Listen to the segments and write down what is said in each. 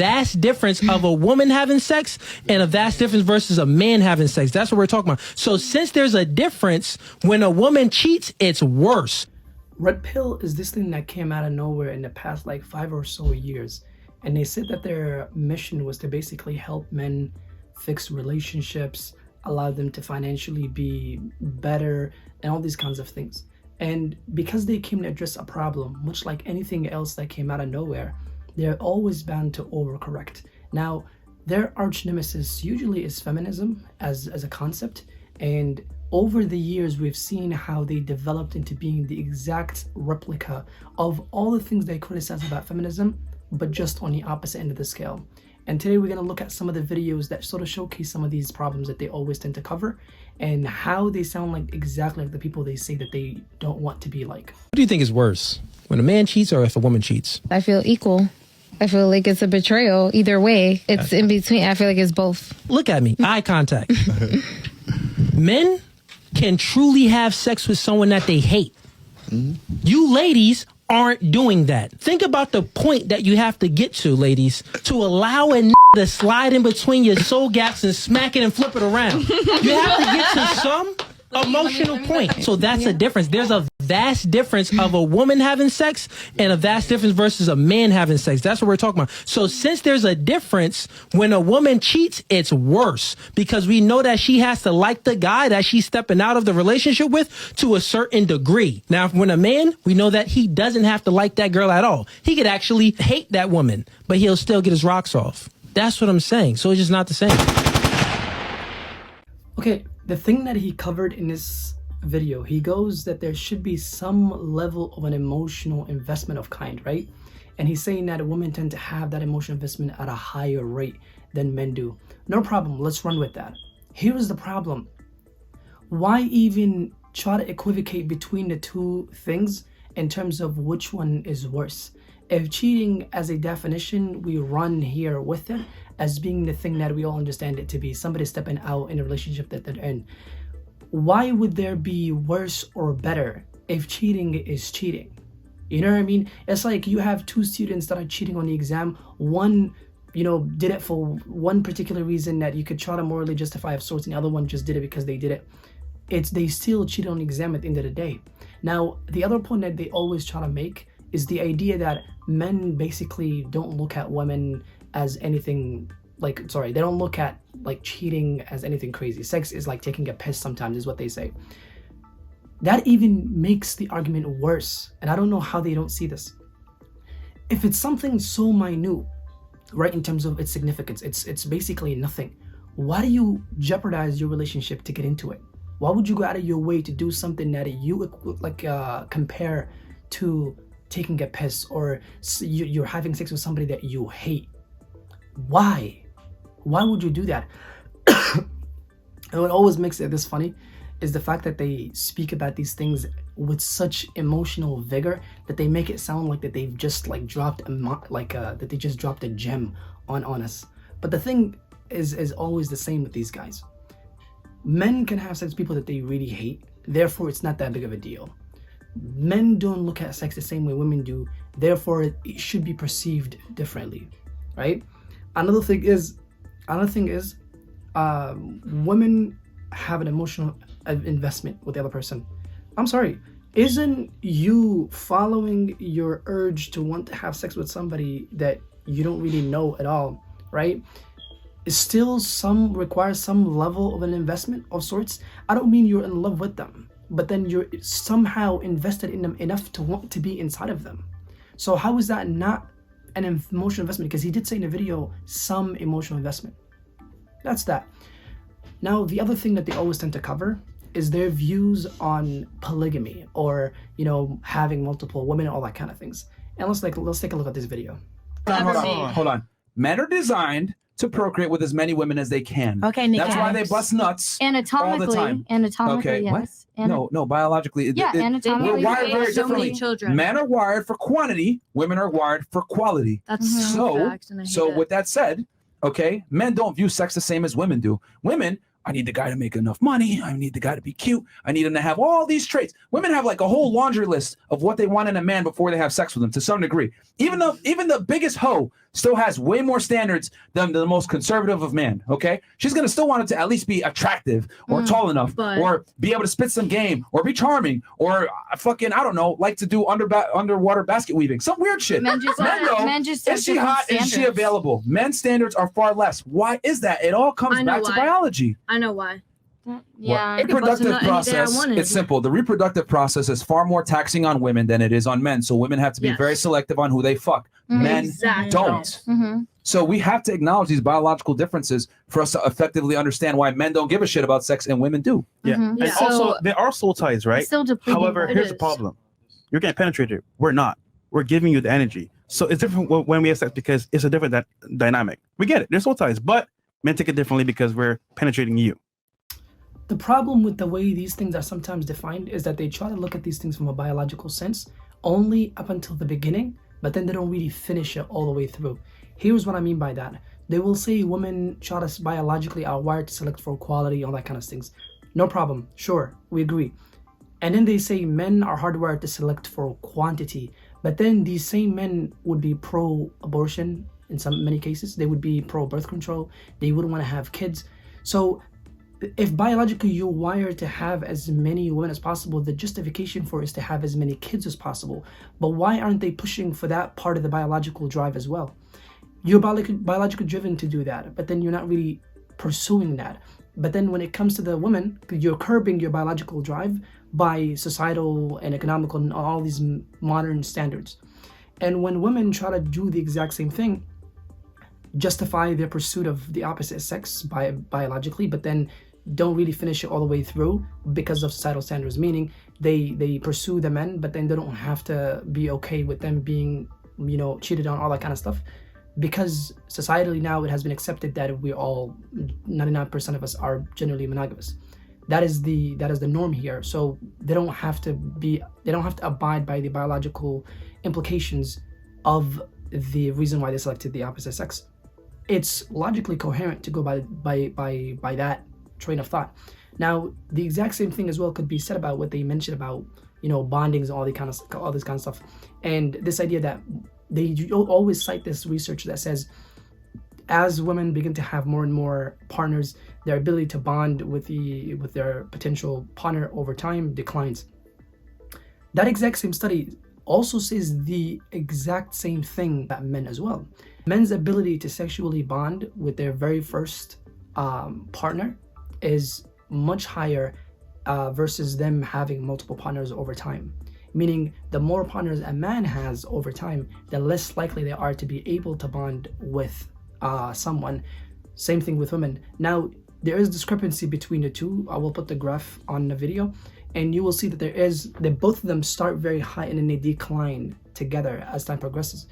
vast difference of a woman having sex and a vast difference versus a man having sex. That's what we're talking about. So since there's a difference, when a woman cheats, it's worse. Red pill is this thing that came out of nowhere in the past like 5 or so years. And they said that their mission was to basically help men fix relationships, allow them to financially be better, and all these kinds of things. And because they came to address a problem, much like anything else that came out of nowhere, they're always bound to overcorrect. Now, their arch nemesis usually is feminism as a concept. And over the years, we've seen how they developed into being the exact replica of all the things they criticize about feminism, but just on the opposite end of the scale. And today we're gonna look at some of the videos that sort of showcase some of these problems that they always tend to cover and how they sound like exactly like the people they say that they don't want to be like. What do you think is worse, when a man cheats or if a woman cheats? I feel equal. I feel like it's a betrayal either way. It's in between. I feel like it's both. Look at me, eye contact. Men can truly have sex with someone that they hate. You ladies aren't doing that. Think about the point that you have to get to, ladies, to allow a to slide in between your soul gaps and smack it and flip it around. You have to get to some emotional point. So that's a difference. There's a vast difference of a woman having sex and a vast difference versus a man having sex. That's what we're talking about. So since there's a difference, when a woman cheats, it's worse because we know that she has to like the guy that she's stepping out of the relationship with to a certain degree. Now, when a man, we know that he doesn't have to like that girl at all. He could actually hate that woman, but he'll still get his rocks off. That's what I'm saying. So it's just not the same. Okay, the thing that he covered in this video, he goes that there should be some level of an emotional investment of kind, right? And he's saying that women tend to have that emotional investment at a higher rate than men do. No problem, let's run with that. Here's the problem. Why even try to equivocate between the two things in terms of which one is worse? If cheating as a definition, we run here with it as being the thing that we all understand it to be, somebody stepping out in a relationship that they're in. Why would there be worse or better if cheating is cheating? You know what I mean? It's like you have two students that are cheating on the exam. One, did it for one particular reason that you could try to morally justify of sorts, and the other one just did it because they did it. They still cheated on the exam at the end of the day. Now, the other point that they always try to make is the idea that men basically don't look at women as anything they don't look at like cheating as anything crazy. Sex is like taking a piss sometimes is what they say. That even makes the argument worse. And I don't know how they don't see this. If it's something so minute, right, in terms of its significance, it's basically nothing. Why do you jeopardize your relationship to get into it? Why would you go out of your way to do something that you compare to taking a piss, or you're having sex with somebody that you hate? Why would you do that? And what always makes it this funny is the fact that they speak about these things with such emotional vigor that they make it sound like that they've just dropped that they just dropped a gem on us. But the thing is always the same with these guys. Men can have sex with people that they really hate, therefore it's not that big of a deal. Men don't look at sex the same way women do, therefore it should be perceived differently, right? Another thing is women have an emotional investment with the other person. I'm sorry, isn't you following your urge to want to have sex with somebody that you don't really know at all, right? It still requires some level of an investment of sorts. I don't mean you're in love with them, but then you're somehow invested in them enough to want to be inside of them. So how is that not an emotional investment? Because he did say in the video, some emotional investment. That's that. Now, the other thing that they always tend to cover is their views on polygamy or, having multiple women, all that kind of things. And let's take a look at this video. Hold on. Men are designed to procreate with as many women as they can. Okay, Nick. That's why they bust nuts all the time. Anatomically, okay. yes. No, biologically. Yeah, anatomically. We're wired very so many differently. children. Men are wired for quantity. Women are wired for quality. That's so with that said, okay, men don't view sex the same as women do. Women, I need the guy to make enough money. I need the guy to be cute. I need him to have all these traits. Women have like a whole laundry list of what they want in a man before they have sex with them to some degree. Even the biggest hoe still has way more standards than the most conservative of men, okay? She's going to still want it to at least be attractive or tall enough or be able to spit some game or be charming or fucking, I don't know, like to do underwater basket weaving. Some weird shit. Men just is she hot? Standards. Is she available? Men's standards are far less. Why is that? It all comes back to biology. I know why. Yeah. Reproductive process, it's simple. The reproductive process is far more taxing on women than it is on men. So women have to be very selective on who they fuck. Men don't. So we have to acknowledge these biological differences for us to effectively understand why men don't give a shit about sex and women do. Yeah. And also, there are soul ties, right? However, here's the problem. You're getting penetrated. We're not. We're giving you the energy. So it's different when we have sex because it's a different dynamic. We get it. There's soul ties. But men take it differently because we're penetrating you. The problem with the way these things are sometimes defined is that they try to look at these things from a biological sense only up until the beginning, but then they don't really finish it all the way through. Here's what I mean by that. They will say women biologically are wired to select for equality, all that kind of things. No problem. Sure, we agree. And then they say men are hardwired to select for quantity, but then these same men would be pro-abortion in many cases. They would be pro-birth control. They wouldn't want to have kids. So if biologically you're wired to have as many women as possible, the justification for it is to have as many kids as possible. But why aren't they pushing for that part of the biological drive as well? You're biologically driven to do that, but then you're not really pursuing that. But then when it comes to the woman, you're curbing your biological drive by societal and economical and all these modern standards. And when women try to do the exact same thing, justify their pursuit of the opposite sex biologically, but then don't really finish it all the way through because of societal standards, meaning they pursue the men, but then they don't have to be okay with them being, cheated on, all that kind of stuff. Because societally now it has been accepted that we all, 99% of us are generally monogamous. That is the norm here. So they don't have to abide by the biological implications of the reason why they selected the opposite sex. It's logically coherent to go by that train of thought. Now, the exact same thing as well could be said about what they mentioned about, bondings and all this kind of stuff. And this idea that they always cite this research that says as women begin to have more and more partners, their ability to bond with their potential partner over time declines. That exact same study also says the exact same thing about men as well. Men's ability to sexually bond with their very first partner is much higher versus them having multiple partners over time. Meaning the more partners a man has over time, the less likely they are to be able to bond with someone. Same thing with women. Now, there is discrepancy between the two. I will put the graph on the video, and you will see that both of them start very high and then they decline together as time progresses.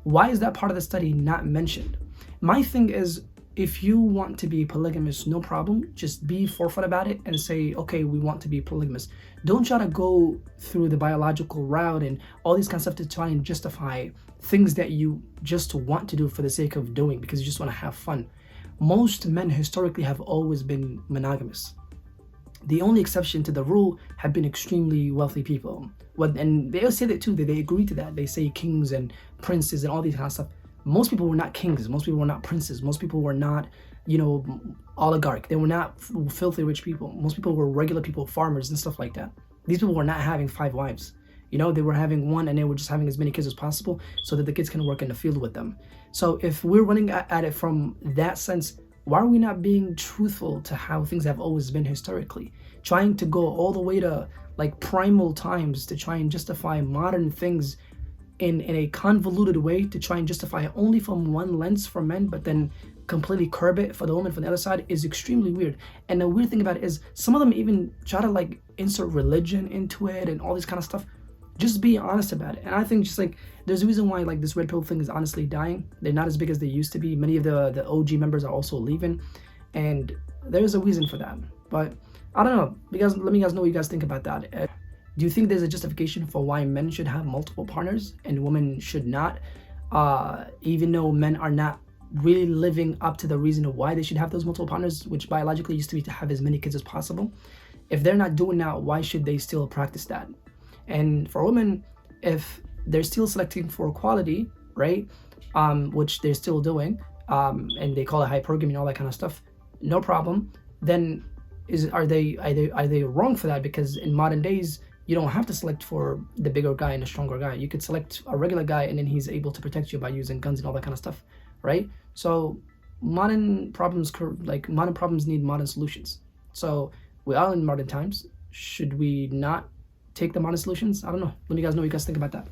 Why is that part of the study not mentioned? My thing is, if you want to be polygamous, no problem. Just be forefront about it and say, okay, we want to be polygamous. Don't try to go through the biological route and all these kind of stuff to try and justify things that you just want to do for the sake of doing because you just want to have fun. Most men historically have always been monogamous. The only exception to the rule have been extremely wealthy people. And they say that too, they agree to that. They say kings and princes and all these kind of stuff. Most people were not kings. Most people were not princes. Most people were not, oligarch. They were not filthy rich people. Most people were regular people, farmers and stuff like that. These people were not having 5 wives. They were having one and they were just having as many kids as possible so that the kids can work in the field with them. So if we're running at it from that sense, why are we not being truthful to how things have always been historically? Trying to go all the way to like primal times to try and justify modern things in a convoluted way to try and justify it only from one lens for men, but then completely curb it for the woman from the other side is extremely weird. And the weird thing about it is some of them even try to like insert religion into it and all this kind of stuff. Just be honest about it. And I think just like there's a reason why like this red pill thing is honestly dying. They're not as big as they used to be. Many of the OG members are also leaving, and there's a reason for that. But I don't know. Because let me guys know what you guys think about that. Do you think there's a justification for why men should have multiple partners and women should not? Even though men are not really living up to the reason of why they should have those multiple partners, which biologically used to be to have as many kids as possible. If they're not doing that, why should they still practice that? And for women, if they're still selecting for equality, right? which they're still doing, and they call it hypergamy and all that kind of stuff, no problem. Then are they wrong for that? Because in modern days, you don't have to select for the bigger guy and the stronger guy. You could select a regular guy, and then he's able to protect you by using guns and all that kind of stuff, right? So modern problems need modern solutions. So we are in modern times. Should we not take the modern solutions? I don't know. Let me guys know what you guys think about that.